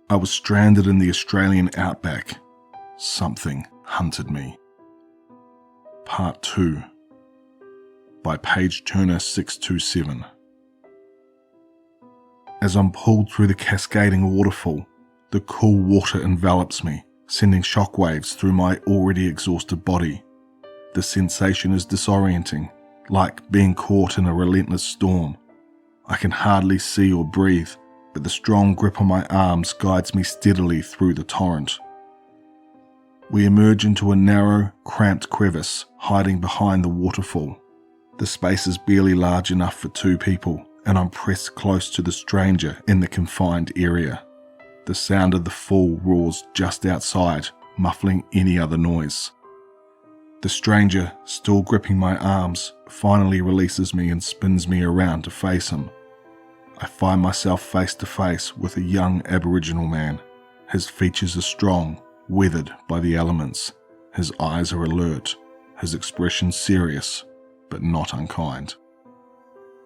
I was stranded in the Australian Outback. Something hunted me. Part 2 by PageTurner627. As I'm pulled through the cascading waterfall, the cool water envelops me, sending shockwaves through my already exhausted body. The sensation is disorienting, like being caught in a relentless storm. I can hardly see or breathe, but the strong grip on my arms guides me steadily through the torrent. We emerge into a narrow, cramped crevice hiding behind the waterfall. The space is barely large enough for 2 people, and I'm pressed close to the stranger in the confined area. The sound of the fall roars just outside, muffling any other noise. The stranger, still gripping my arms, finally releases me and spins me around to face him. I find myself face to face with a young Aboriginal man. His features are strong, weathered by the elements. His eyes are alert, his expression serious, but not unkind.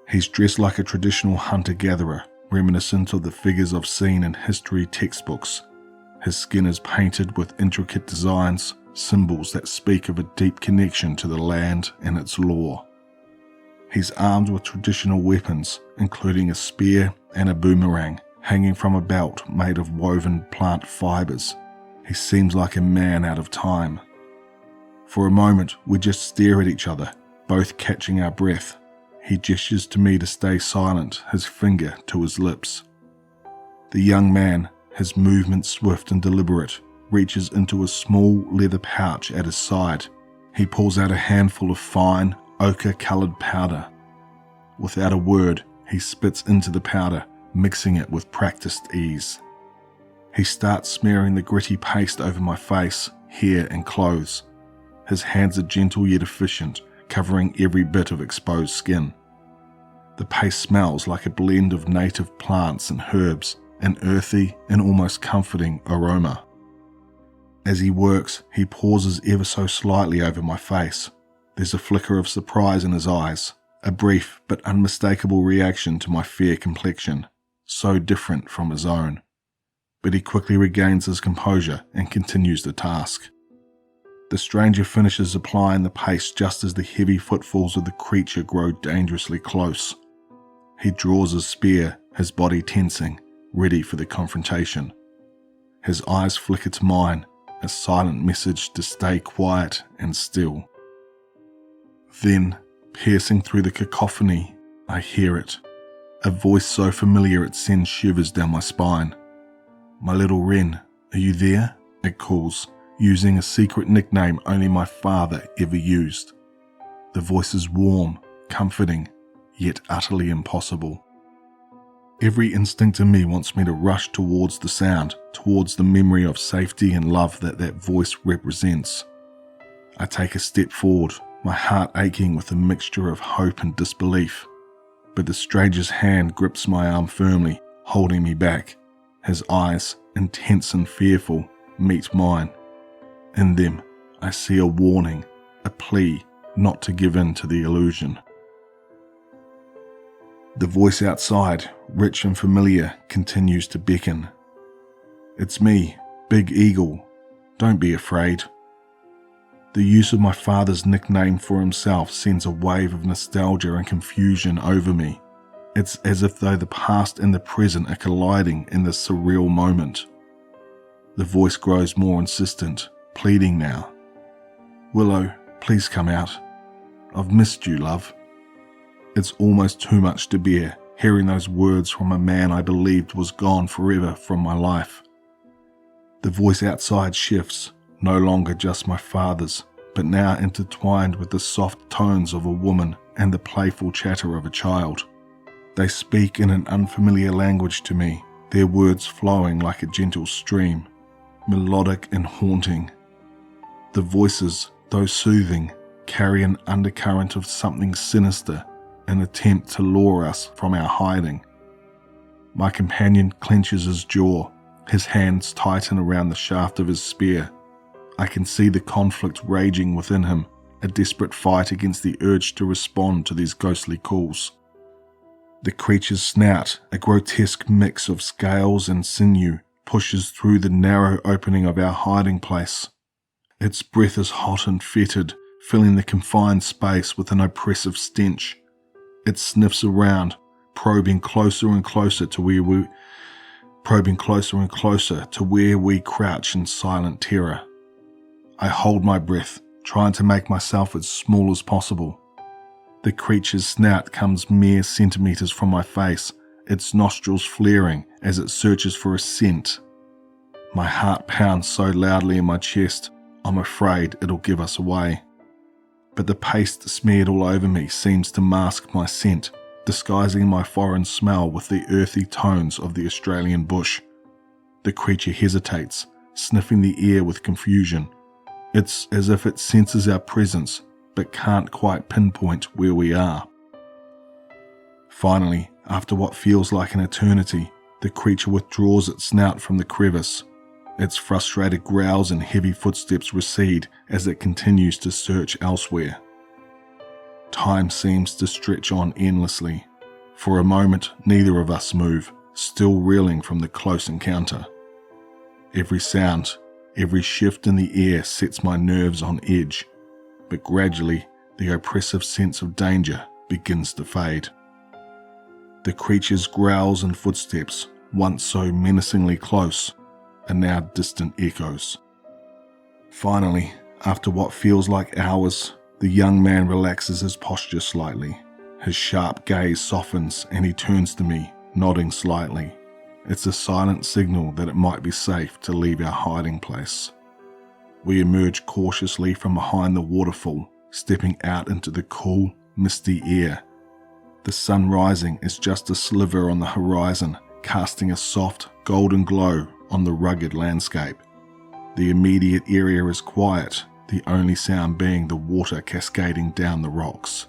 He's dressed like a traditional hunter-gatherer, reminiscent of the figures I've seen in history textbooks. His skin is painted with intricate designs, symbols that speak of a deep connection to the land and its lore. He's armed with traditional weapons, including a spear and a boomerang, hanging from a belt made of woven plant fibers. He seems like a man out of time. For a moment, we just stare at each other, both catching our breath. He gestures to me to stay silent, his finger to his lips. The young man, his movements swift and deliberate, reaches into a small leather pouch at his side. He pulls out a handful of fine, ochre-coloured powder. Without a word, he spits into the powder, mixing it with practiced ease. He starts smearing the gritty paste over my face, hair and clothes. His hands are gentle yet efficient, covering every bit of exposed skin. The paste smells like a blend of native plants and herbs, an earthy and almost comforting aroma. As he works, he pauses ever so slightly over my face. There's a flicker of surprise in his eyes, a brief but unmistakable reaction to my fair complexion, so different from his own. But he quickly regains his composure and continues the task. The stranger finishes applying the paste just as the heavy footfalls of the creature grow dangerously close. He draws his spear, his body tensing, ready for the confrontation. His eyes flicker to mine, a silent message to stay quiet and still. Then, piercing through the cacophony, I hear it. A voice so familiar it sends shivers down my spine. "My little Wren, are you there?" it calls, using a secret nickname only my father ever used. The voice is warm, comforting, yet utterly impossible. Every instinct in me wants me to rush towards the sound, towards the memory of safety and love that voice represents. I take a step forward, my heart aching with a mixture of hope and disbelief. But the stranger's hand grips my arm firmly, holding me back. His eyes, intense and fearful, meet mine. In them, I see a warning, a plea not to give in to the illusion. The voice outside, rich and familiar, continues to beckon. "It's me, Big Eagle. Don't be afraid." The use of my father's nickname for himself sends a wave of nostalgia and confusion over me. It's as if though the past and the present are colliding in this surreal moment. The voice grows more insistent, pleading now. "Willow, please come out. I've missed you, love." It's almost too much to bear, hearing those words from a man I believed was gone forever from my life. The voice outside shifts, no longer just my father's, but now intertwined with the soft tones of a woman and the playful chatter of a child. They speak in an unfamiliar language to me, their words flowing like a gentle stream, melodic and haunting. The voices, though soothing, carry an undercurrent of something sinister, an attempt to lure us from our hiding. My companion clenches his jaw, his hands tighten around the shaft of his spear. I can see the conflict raging within him, a desperate fight against the urge to respond to these ghostly calls. The creature's snout, a grotesque mix of scales and sinew, pushes through the narrow opening of our hiding place. Its breath is hot and fetid, filling the confined space with an oppressive stench. It sniffs around, probing closer and closer to where we crouch in silent terror. I hold my breath, trying to make myself as small as possible. The creature's snout comes mere centimeters from my face, its nostrils flaring as it searches for a scent. My heart pounds so loudly in my chest, I'm afraid it'll give us away. But the paste smeared all over me seems to mask my scent, disguising my foreign smell with the earthy tones of the Australian bush. The creature hesitates, sniffing the air with confusion. It's as if it senses our presence, but can't quite pinpoint where we are. Finally, after what feels like an eternity, the creature withdraws its snout from the crevice. Its frustrated growls and heavy footsteps recede as it continues to search elsewhere. Time seems to stretch on endlessly. For a moment, neither of us move, still reeling from the close encounter. Every sound, every shift in the air sets my nerves on edge, but gradually the oppressive sense of danger begins to fade. The creature's growls and footsteps, once so menacingly close, are now distant echoes. Finally, after what feels like hours, the young man relaxes his posture slightly. His sharp gaze softens and he turns to me, nodding slightly. It's a silent signal that it might be safe to leave our hiding place. We emerge cautiously from behind the waterfall, stepping out into the cool, misty air. The sun rising is just a sliver on the horizon, casting a soft, golden glow on the rugged landscape. The immediate area is quiet, the only sound being the water cascading down the rocks.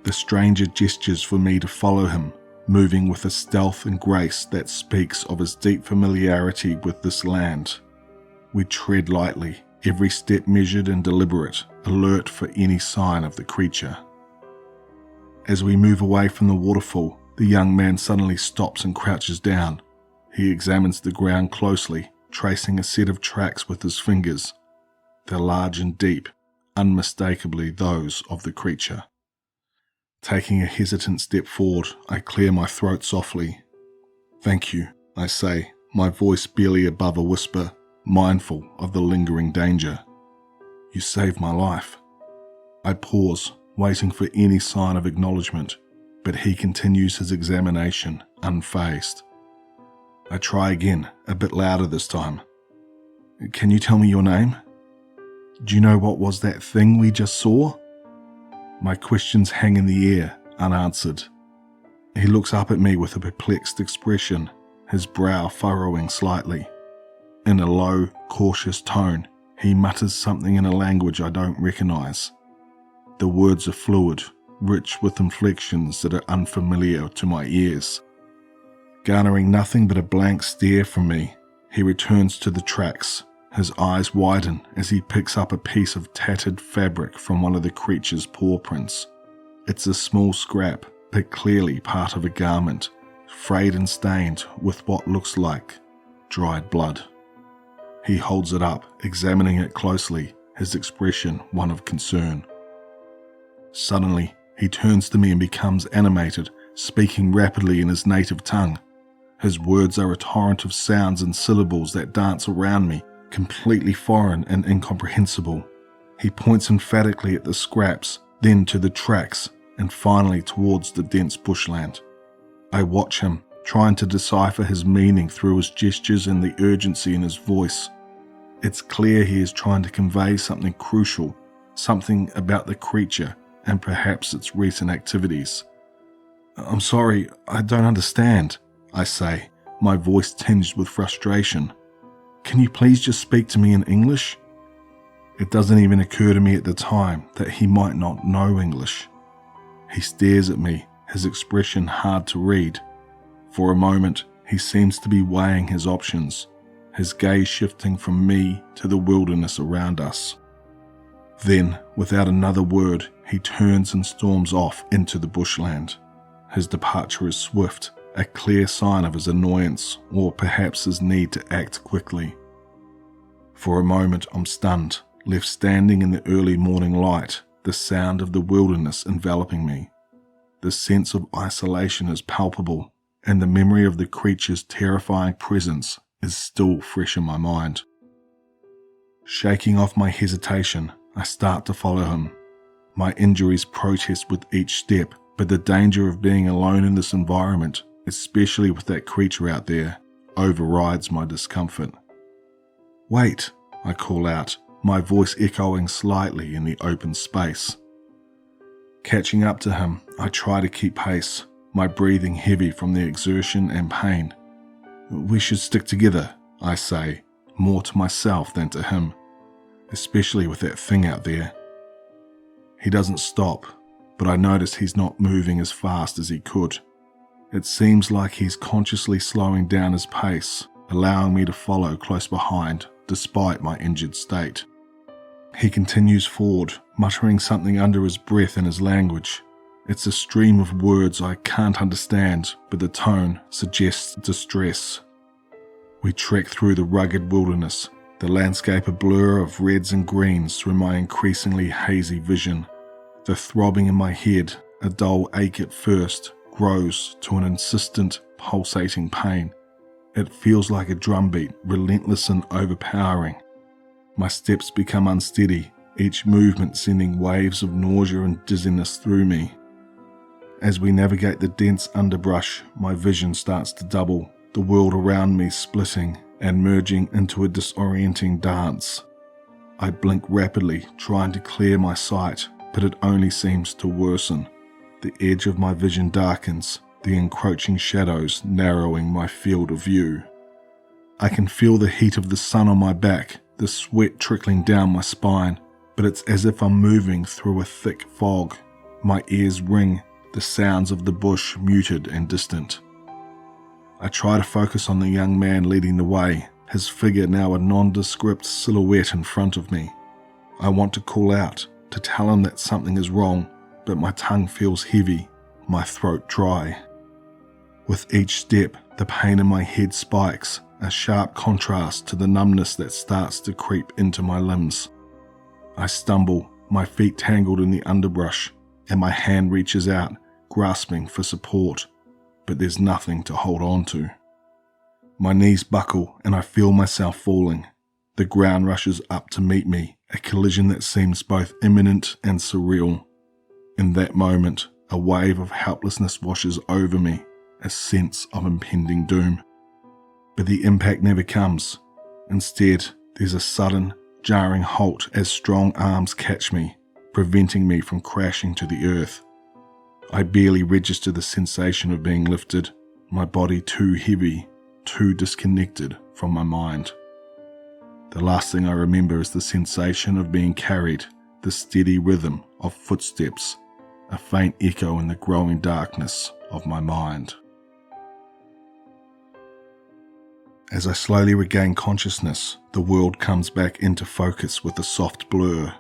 The stranger gestures for me to follow him, moving with a stealth and grace that speaks of his deep familiarity with this land. We tread lightly, every step measured and deliberate, alert for any sign of the creature. As we move away from the waterfall, the young man suddenly stops and crouches down. He examines the ground closely, tracing a set of tracks with his fingers. They're large and deep, unmistakably those of the creature. Taking a hesitant step forward, I clear my throat softly. "Thank you," I say, my voice barely above a whisper, mindful of the lingering danger. "You saved my life." I pause, waiting for any sign of acknowledgement, but he continues his examination, unfazed. I try again, a bit louder this time. "Can you tell me your name? Do you know what was that thing we just saw?" My questions hang in the air, unanswered. He looks up at me with a perplexed expression, his brow furrowing slightly. In a low, cautious tone, he mutters something in a language I don't recognize. The words are fluid, rich with inflections that are unfamiliar to my ears. Garnering nothing but a blank stare from me, he returns to the tracks. His eyes widen as he picks up a piece of tattered fabric from one of the creature's paw prints. It's a small scrap, but clearly part of a garment, frayed and stained with what looks like dried blood. He holds it up, examining it closely, his expression one of concern. Suddenly, he turns to me and becomes animated, speaking rapidly in his native tongue. His words are a torrent of sounds and syllables that dance around me, completely foreign and incomprehensible. He points emphatically at the scraps, then to the tracks, and finally towards the dense bushland. I watch him, trying to decipher his meaning through his gestures and the urgency in his voice. It's clear he is trying to convey something crucial, something about the creature and perhaps its recent activities. "I'm sorry, I don't understand," I say, my voice tinged with frustration. "Can you please just speak to me in English?" It doesn't even occur to me at the time that he might not know English. He stares at me, his expression hard to read. For a moment, he seems to be weighing his options, his gaze shifting from me to the wilderness around us. Then, without another word, he turns and storms off into the bushland. His departure is swift, a clear sign of his annoyance or perhaps his need to act quickly. For a moment I'm stunned, left standing in the early morning light, the sound of the wilderness enveloping me. The sense of isolation is palpable, and the memory of the creature's terrifying presence is still fresh in my mind. Shaking off my hesitation, I start to follow him. My injuries protest with each step, but the danger of being alone in this environment, especially with that creature out there, overrides my discomfort. "Wait," I call out, my voice echoing slightly in the open space. Catching up to him, I try to keep pace, my breathing heavy from the exertion and pain. "We should stick together," I say, more to myself than to him, especially with that thing out there. He doesn't stop, but I notice he's not moving as fast as he could. It seems like he's consciously slowing down his pace, allowing me to follow close behind despite my injured state. He continues forward, muttering something under his breath in his language. It's a stream of words I can't understand, but the tone suggests distress. We trek through the rugged wilderness, the landscape a blur of reds and greens through my increasingly hazy vision. The throbbing in my head, a dull ache at first, grows to an insistent, pulsating pain. It feels like a drumbeat, relentless and overpowering. My steps become unsteady, each movement sending waves of nausea and dizziness through me. As we navigate the dense underbrush, my vision starts to double, the world around me splitting and merging into a disorienting dance. I blink rapidly, trying to clear my sight, but it only seems to worsen. The edge of my vision darkens, the encroaching shadows narrowing my field of view. I can feel the heat of the sun on my back, the sweat trickling down my spine, but it's as if I'm moving through a thick fog. My ears ring, the sounds of the bush muted and distant. I try to focus on the young man leading the way, his figure now a nondescript silhouette in front of me. I want to call out, to tell him that something is wrong, but my tongue feels heavy, my throat dry. With each step, the pain in my head spikes, a sharp contrast to the numbness that starts to creep into my limbs. I stumble, my feet tangled in the underbrush, and my hand reaches out, grasping for support, but there's nothing to hold on to. My knees buckle and I feel myself falling. The ground rushes up to meet me, a collision that seems both imminent and surreal. In that moment, a wave of helplessness washes over me, a sense of impending doom. But the impact never comes. Instead, there's a sudden, jarring halt as strong arms catch me, preventing me from crashing to the earth. I barely register the sensation of being lifted, my body too heavy, too disconnected from my mind. The last thing I remember is the sensation of being carried, the steady rhythm of footsteps, a faint echo in the growing darkness of my mind. As I slowly regain consciousness, the world comes back into focus with a soft blur.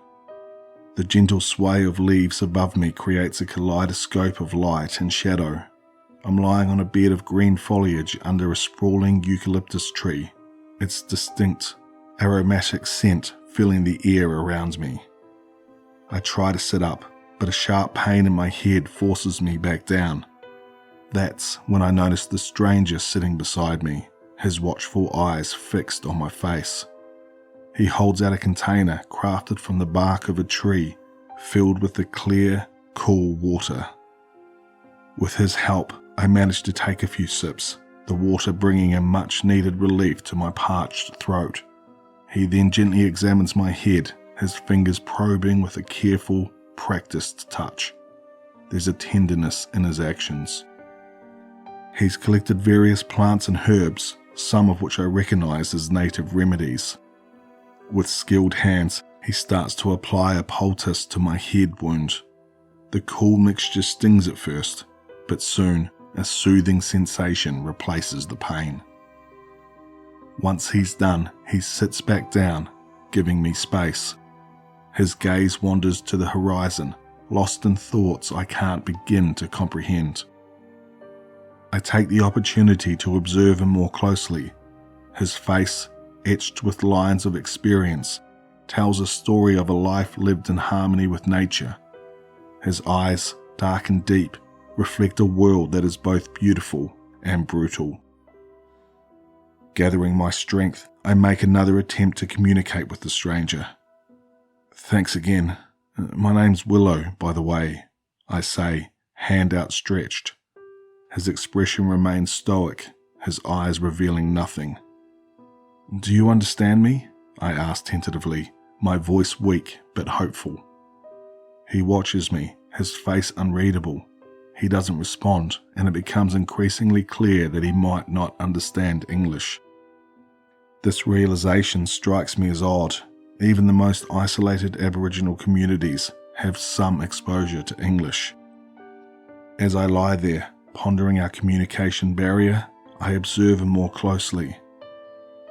The gentle sway of leaves above me creates a kaleidoscope of light and shadow. I'm lying on a bed of green foliage under a sprawling eucalyptus tree, its distinct, aromatic scent filling the air around me. I try to sit up, but a sharp pain in my head forces me back down. That's when I notice the stranger sitting beside me, his watchful eyes fixed on my face. He holds out a container crafted from the bark of a tree, filled with the clear, cool water. With his help, I manage to take a few sips, the water bringing a much-needed relief to my parched throat. He then gently examines my head, his fingers probing with a careful, practiced touch. There's a tenderness in his actions. He's collected various plants and herbs, some of which I recognize as native remedies. With skilled hands, he starts to apply a poultice to my head wound. The cool mixture stings at first, but soon a soothing sensation replaces the pain. Once he's done, he sits back down, giving me space. His gaze wanders to the horizon, lost in thoughts I can't begin to comprehend. I I take the opportunity to observe him more closely. His face, etched with lines of experience, tells a story of a life lived in harmony with nature. His eyes, dark and deep, reflect a world that is both beautiful and brutal. Gathering my strength, I make another attempt to communicate with the stranger. "Thanks again. My name's Willow, by the way," I say, hand outstretched. His expression remains stoic, his eyes revealing nothing. "Do you understand me?" I ask tentatively, my voice weak but hopeful. He watches me, his face unreadable. He doesn't respond, and it becomes increasingly clear that he might not understand English. This realization strikes me as odd. Even the most isolated Aboriginal communities have some exposure to English. As I lie there, pondering our communication barrier, I observe him more closely.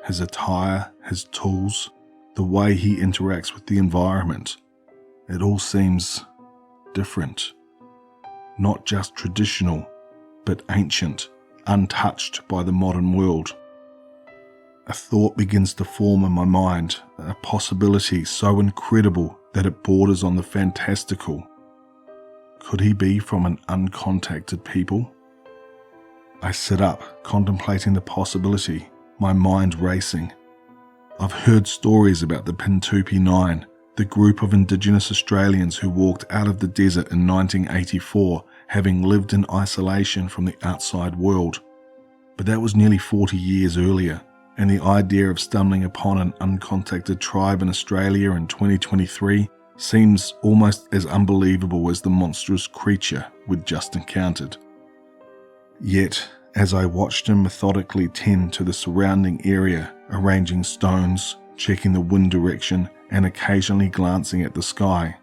His attire, his tools, the way he interacts with the environment, it all seems different. Not just traditional, but ancient, untouched by the modern world. A thought begins to form in my mind, a possibility so incredible that it borders on the fantastical. Could he be from an uncontacted people? I sit up, contemplating the possibility, my mind racing. I've heard stories about the Pintupi Nine, the group of Indigenous Australians who walked out of the desert in 1984, having lived in isolation from the outside world. But that was nearly 40 years earlier, and the idea of stumbling upon an uncontacted tribe in Australia in 2023 seems almost as unbelievable as the monstrous creature we'd just encountered. Yet, as I watched him methodically tend to the surrounding area, arranging stones, checking the wind direction, and occasionally glancing at the sky,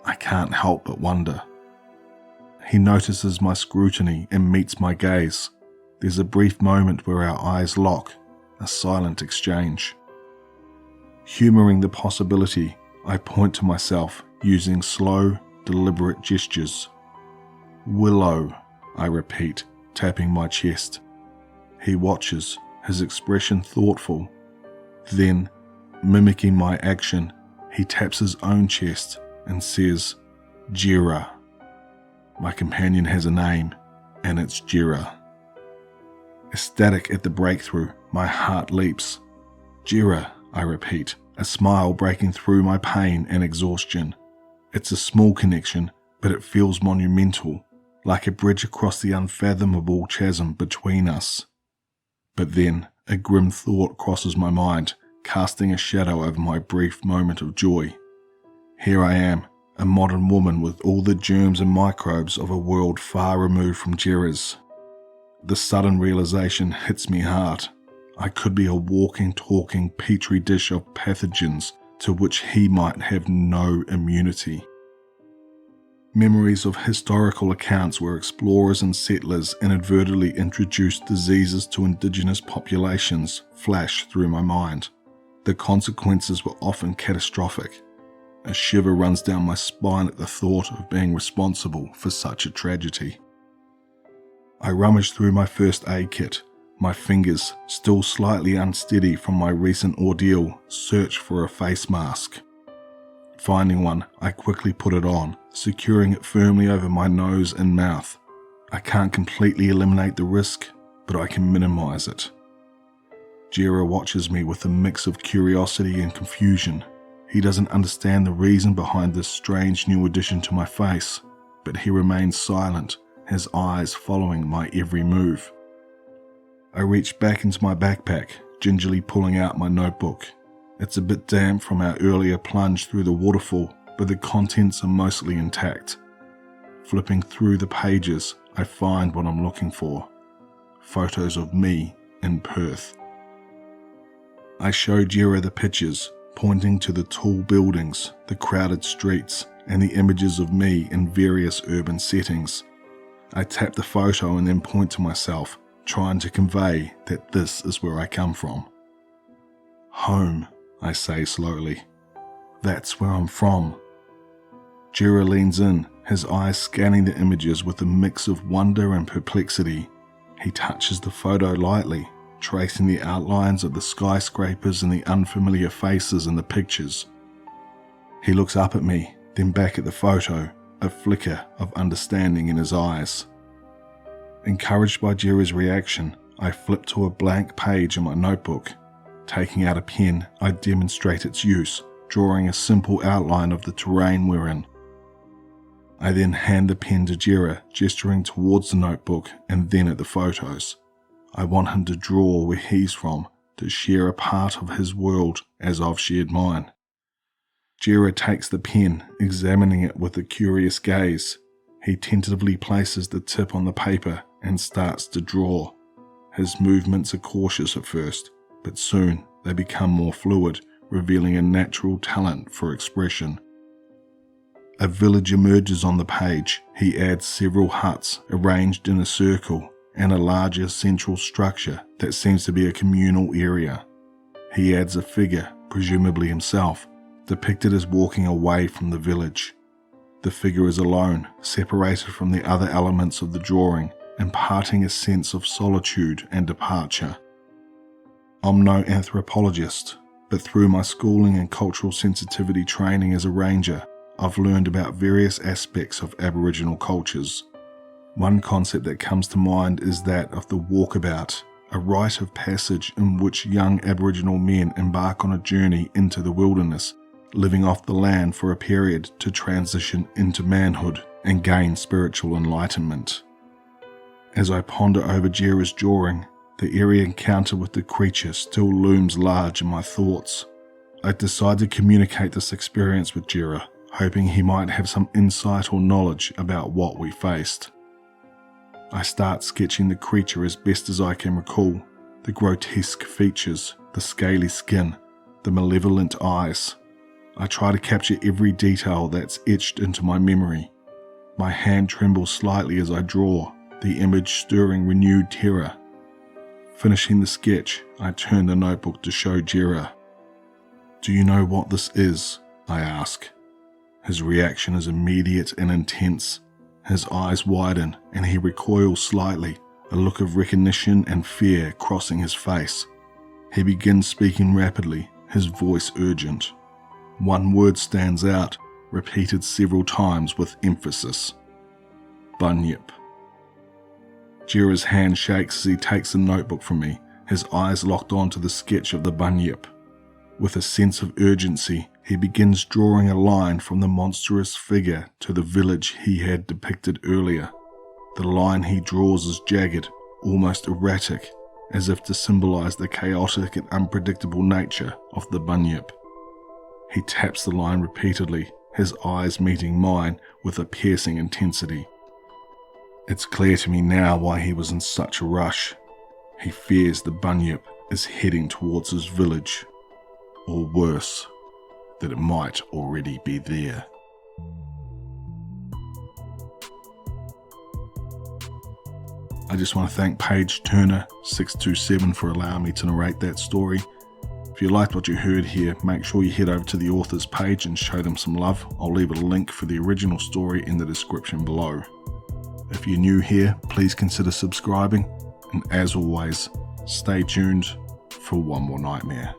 I can't help but wonder. He notices my scrutiny and meets my gaze. There's a brief moment where our eyes lock, a silent exchange. Humouring the possibility, I point to myself using slow, deliberate gestures. "Willow," I repeat, tapping my chest. He watches, his expression thoughtful. Then, mimicking my action, he taps his own chest and says, "Jira." My companion has a name, and it's Jira. Ecstatic at the breakthrough, my heart leaps. "Jira," I repeat, a smile breaking through my pain and exhaustion. It's a small connection, but it feels monumental, like a bridge across the unfathomable chasm between us. But then, a grim thought crosses my mind, casting a shadow over my brief moment of joy. Here I am, a modern woman with all the germs and microbes of a world far removed from Jira's. The sudden realization hits me hard. I could be a walking, talking petri dish of pathogens to which he might have no immunity. Memories of historical accounts where explorers and settlers inadvertently introduced diseases to indigenous populations flash through my mind. The consequences were often catastrophic. A shiver runs down my spine at the thought of being responsible for such a tragedy. I rummage through my first aid kit. My fingers, still slightly unsteady from my recent ordeal, search for a face mask. Finding one, I quickly put it on, securing it firmly over my nose and mouth. I can't completely eliminate the risk, but I can minimize it. Jira watches me with a mix of curiosity and confusion. He doesn't understand the reason behind this strange new addition to my face, but he remains silent, his eyes following my every move. I reach back into my backpack, gingerly pulling out my notebook. It's a bit damp from our earlier plunge through the waterfall, but the contents are mostly intact. Flipping through the pages, I find what I'm looking for. Photos of me in Perth. I show Jira the pictures, pointing to the tall buildings, the crowded streets, and the images of me in various urban settings. I tap the photo and then point to myself, trying to convey that this is where I come from. "Home," I say slowly. "That's where I'm from." Jira leans in, his eyes scanning the images with a mix of wonder and perplexity. He touches the photo lightly, tracing the outlines of the skyscrapers and the unfamiliar faces in the pictures. He looks up at me, then back at the photo, a flicker of understanding in his eyes. Encouraged by Jira's reaction, I flip to a blank page in my notebook. Taking out a pen, I demonstrate its use, drawing a simple outline of the terrain we're in. I then hand the pen to Jira, gesturing towards the notebook and then at the photos. I want him to draw where he's from, to share a part of his world as I've shared mine. Jira takes the pen, examining it with a curious gaze. He tentatively places the tip on the paper and starts to draw. His movements are cautious at first, but soon they become more fluid, revealing a natural talent for expression. A village emerges on the page. He adds several huts arranged in a circle and a larger central structure that seems to be a communal area. He adds a figure, presumably himself, depicted as walking away from the village. The figure is alone, separated from the other elements of the drawing, imparting a sense of solitude and departure. I'm no anthropologist, but through my schooling and cultural sensitivity training as a ranger, I've learned about various aspects of Aboriginal cultures. One concept that comes to mind is that of the walkabout, a rite of passage in which young Aboriginal men embark on a journey into the wilderness, living off the land for a period to transition into manhood and gain spiritual enlightenment. As I ponder over Jira's drawing, the eerie encounter with the creature still looms large in my thoughts. I decide to communicate this experience with Jira, hoping he might have some insight or knowledge about what we faced. I start sketching the creature as best as I can recall, the grotesque features, the scaly skin, the malevolent eyes. I try to capture every detail that's etched into my memory. My hand trembles slightly as I draw, the image stirring renewed terror. Finishing the sketch, I turn the notebook to show Jira. "Do you know what this is?" I ask. His reaction is immediate and intense. His eyes widen and he recoils slightly, a look of recognition and fear crossing his face. He begins speaking rapidly, his voice urgent. One word stands out, repeated several times with emphasis. Bunyip. Jira's hand shakes as he takes the notebook from me, his eyes locked onto the sketch of the bunyip. With a sense of urgency, he begins drawing a line from the monstrous figure to the village he had depicted earlier. The line he draws is jagged, almost erratic, as if to symbolize the chaotic and unpredictable nature of the bunyip. He taps the line repeatedly, his eyes meeting mine with a piercing intensity. It's clear to me now why he was in such a rush. He fears the bunyip is heading towards his village. Or worse, that it might already be there. I just want to thank PageTurner627 for allowing me to narrate that story. If you liked what you heard here, make sure you head over to the author's page and show them some love. I'll leave a link for the original story in the description below. If you're new here, please consider subscribing, and as always, stay tuned for one more nightmare.